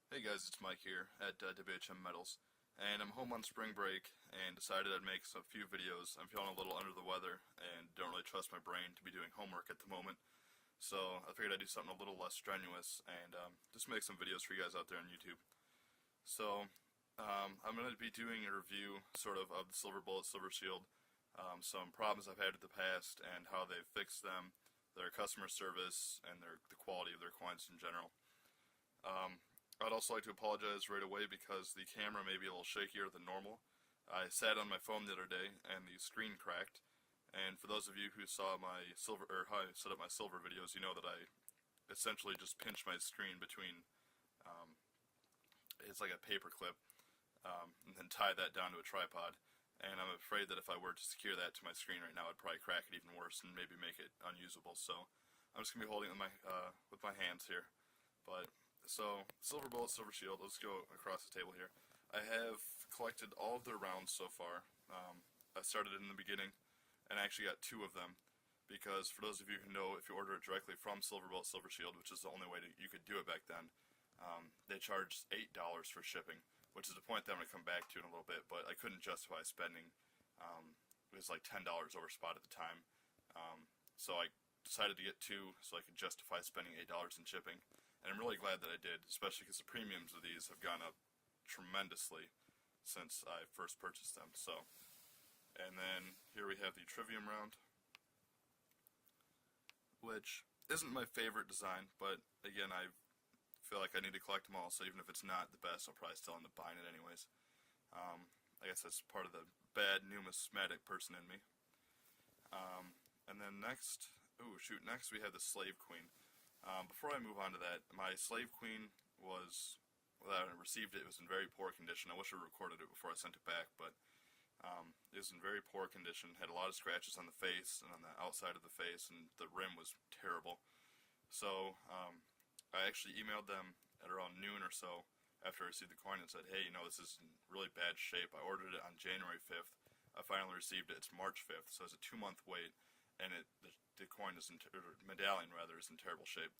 Hey guys, it's Mike here at WHM Metals, and I'm home on spring break and decided I'd make a few videos. I'm feeling a little under the weather and don't really trust my brain to be doing homework at the moment, so I figured I'd do something a little less strenuous and just make some videos for you guys out there on YouTube. So I'm going to be doing a review sort of the Silver Bullet, Silver Shield, some problems I've had in the past and how they've fixed them, their customer service, and the quality of their coins in general. I'd also like to apologize right away because the camera may be a little shakier than normal. I sat on my phone the other day and the screen cracked. And for those of you who saw my silver or how I set up my silver videos, you know that I essentially just pinched my screen between it's like a paper clip, and then tie that down to a tripod. And I'm afraid that if I were to secure that to my screen right now, I'd probably crack it even worse and maybe make it unusable. So I'm just gonna be holding it with my hands here, but. So, Silver Bullet, Silver Shield, let's go across the table here. I have collected all of their rounds so far. I started in the beginning, and I actually got 2 of them, because for those of you who know, if you order it directly from Silver Bullet, Silver Shield, which is the only way you could do it back then, they charged $8 for shipping, which is a point that I'm going to come back to in a little bit, but I couldn't justify spending, it was like $10 over spot at the time, so I decided to get 2 so I could justify spending $8 in shipping. And I'm really glad that I did, especially because the premiums of these have gone up tremendously since I first purchased them. So, and then here we have the Trivium round, which isn't my favorite design, but again, I feel like I need to collect them all, so even if it's not the best, I'll probably still end up buying it anyways. I guess that's part of the bad numismatic person in me. And then next we have the Slave Queen. Before I move on to that, my Slave Queen was, when I received it, it was in very poor condition. I wish I recorded it before I sent it back, but it was in very poor condition. Had a lot of scratches on the face and on the outside of the face, and the rim was terrible. So I actually emailed them at around noon or so after I received the coin and said, hey, this is in really bad shape. I ordered it on January 5th. I finally received it. It's March 5th, so it's a 2-month wait. And the coin is or medallion rather, is in terrible shape.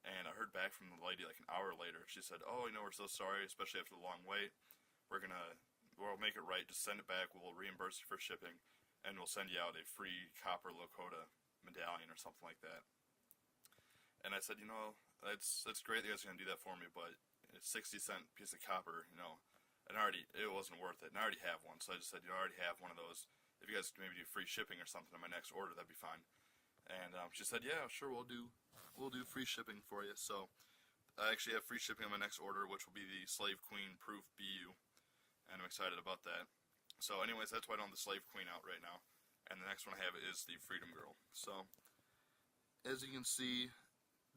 And I heard back from the lady like an hour later. She said, "Oh, we're so sorry, especially after the long wait. We'll make it right. Just send it back. We'll reimburse you for shipping, and we'll send you out a free copper Lakota medallion or something like that." And I said, that's great that you guys are gonna do that for me, but it's 60-cent piece of copper, and it wasn't worth it. And I already have one, so I just said, I already have one of those. If you guys could maybe do free shipping or something on my next order, that'd be fine. And she said, yeah, sure, we'll do free shipping for you. So I actually have free shipping on my next order, which will be the Slave Queen Proof BU, and I'm excited about that. So anyways, that's why I don't have the Slave Queen out right now. And the next one I have is the Freedom Girl. So as you can see,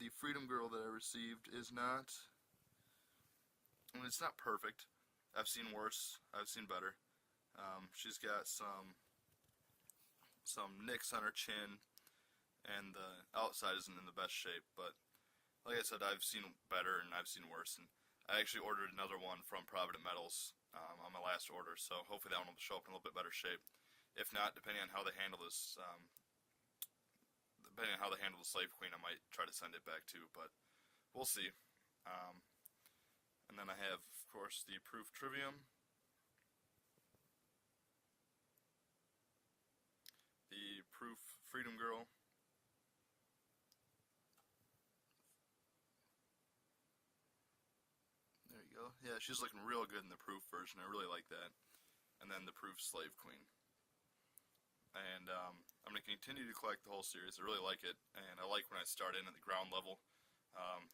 the Freedom Girl that I received is not, it's not perfect. I've seen worse. I've seen better. She's got some nicks on her chin, and the outside isn't in the best shape, but like I said, I've seen better and I've seen worse, and I actually ordered another one from Provident Metals on my last order, so hopefully that one will show up in a little bit better shape. If not, depending on how they handle this, depending on how they handle the Slave Queen, I might try to send it back too, but we'll see. And then I have, of course, the Proof Trivium, the Proof Freedom Girl, there you go. Yeah, she's looking real good in the Proof version. I really like that. And then the Proof Slave Queen. And I'm going to continue to collect the whole series. I really like it, and I like when I start in at the ground level.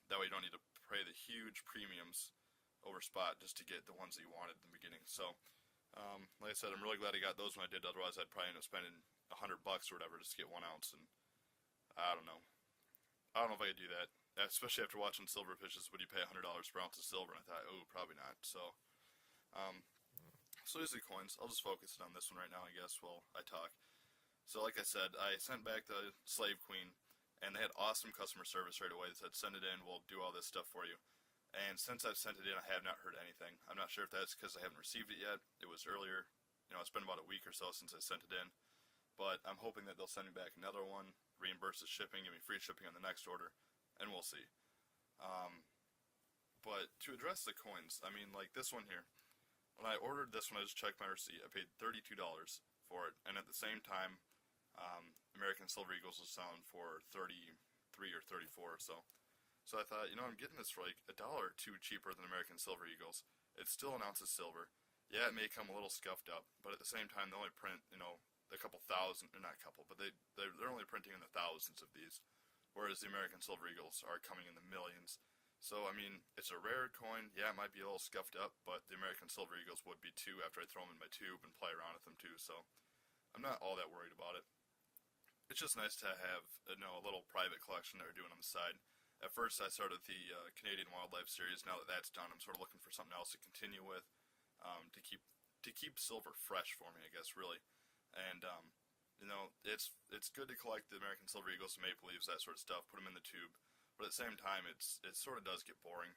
That way you don't need to pay the huge premiums over spot just to get the ones that you wanted in the beginning. So, like I said, I'm really glad I got those when I did. Otherwise, I'd probably end up spending $100 or whatever just to get 1 ounce, and I don't know. I don't know if I could do that, especially after watching Silverfishes. Would you pay $100 per ounce of silver? And I thought, oh, probably not. So, so these are the coins. I'll just focus on this one right now, I guess, while I talk. So, like I said, I sent back the Slave Queen, and they had awesome customer service right away. They said, send it in, we'll do all this stuff for you. And since I've sent it in, I have not heard anything. I'm not sure if that's because I haven't received it yet. It was earlier. It's been about a week or so since I sent it in. But I'm hoping that they'll send me back another one, reimburse the shipping, give me free shipping on the next order, and we'll see. But to address the coins, I mean, like this one here. When I ordered this one, I just checked my receipt. I paid $32 for it, and at the same time, American Silver Eagles was selling for 33 or 34 or so. So I thought, I'm getting this for like $1 or $2 cheaper than American Silver Eagles. It's still an ounce of silver. Yeah, it may come a little scuffed up, but at the same time, they only print, a couple thousand, or not a couple, but they're only printing in the thousands of these, whereas the American Silver Eagles are coming in the millions. So, I mean, it's a rare coin. Yeah, it might be a little scuffed up, but the American Silver Eagles would be too after I throw them in my tube and play around with them too, so I'm not all that worried about it. It's just nice to have, a little private collection that we're doing on the side. At first, I started the Canadian Wildlife Series. Now that that's done, I'm sort of looking for something else to continue with, to keep silver fresh for me, I guess, really. And it's good to collect the American Silver Eagles, and Maple Leaves, that sort of stuff. Put them in the tube, but at the same time, it sort of does get boring.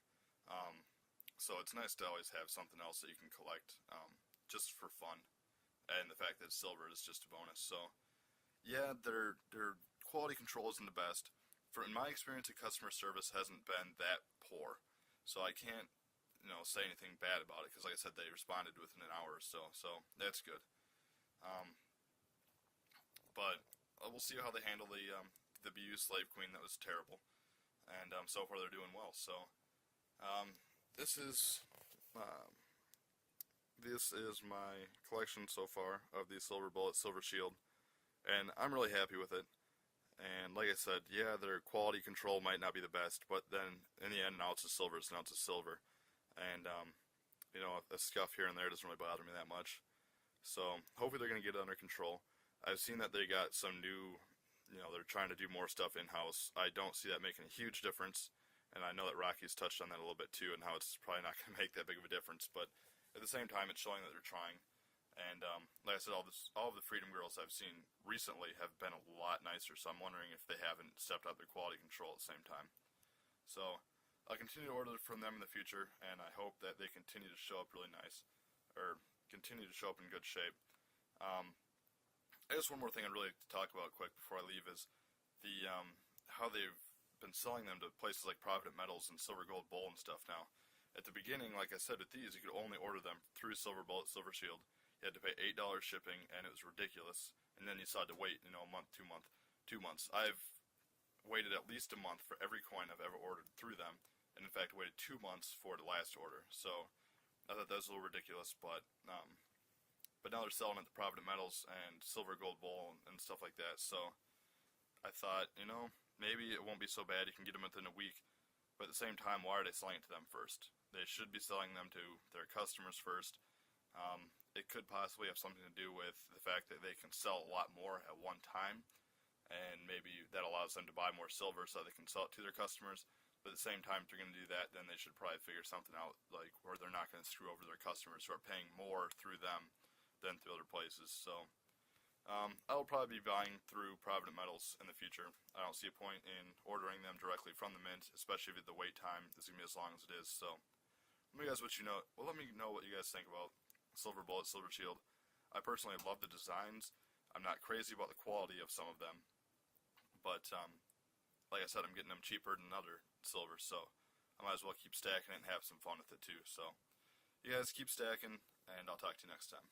So it's nice to always have something else that you can collect, just for fun. And the fact that silver is just a bonus. So yeah, their quality control isn't the best. In my experience, the customer service hasn't been that poor, so I can't, say anything bad about it, because like I said, they responded within an hour or so, so that's good. But we'll see how they handle the BU Slave Queen. That was terrible, and so far they're doing well. So this is my collection so far of the Silver Bullet, Silver Shield, and I'm really happy with it. And like I said, yeah, their quality control might not be the best, but then in the end, an ounce of silver is an ounce of silver. And, a scuff here and there doesn't really bother me that much. So hopefully they're going to get it under control. I've seen that they got some new, they're trying to do more stuff in-house. I don't see that making a huge difference. And I know that Rocky's touched on that a little bit too, and how it's probably not going to make that big of a difference. But at the same time, it's showing that they're trying. And like I said, all of the Freedom Girls I've seen recently have been a lot nicer, so I'm wondering if they haven't stepped up their quality control at the same time. So I'll continue to order from them in the future, and I hope that they continue to show up really nice, or continue to show up in good shape. I guess one more thing I'd really like to talk about quick before I leave is the how they've been selling them to places like Provident Metals and Silver Gold Bowl and stuff now. At the beginning, like I said, with these, you could only order them through Silver Bullet, Silver Shield. You had to pay $8 shipping, and it was ridiculous. And then you still had to wait, a month, 2 months. I've waited at least a month for every coin I've ever ordered through them, and in fact waited 2 months for the last order. So I thought that was a little ridiculous, but now they're selling at the Provident Metals and Silver Gold Bowl and stuff like that. So I thought, maybe it won't be so bad. You can get them within a week. But at the same time, why are they selling it to them first? They should be selling them to their customers first. It could possibly have something to do with the fact that they can sell a lot more at one time, and maybe that allows them to buy more silver so they can sell it to their customers. But at the same time, if they're going to do that, then they should probably figure something out, like where they're not going to screw over their customers who are paying more through them than through other places. So I'll probably be buying through Provident Metals in the future. I don't see a point in ordering them directly from the mint, especially if the wait time is going to be as long as it is. So let me know what you guys think about Silver Bullet, Silver Shield. I personally love the designs. I'm not crazy about the quality of some of them, but like I said, I'm getting them cheaper than other silver, so I might as well keep stacking it and have some fun with it too. So you guys keep stacking, and I'll talk to you next time.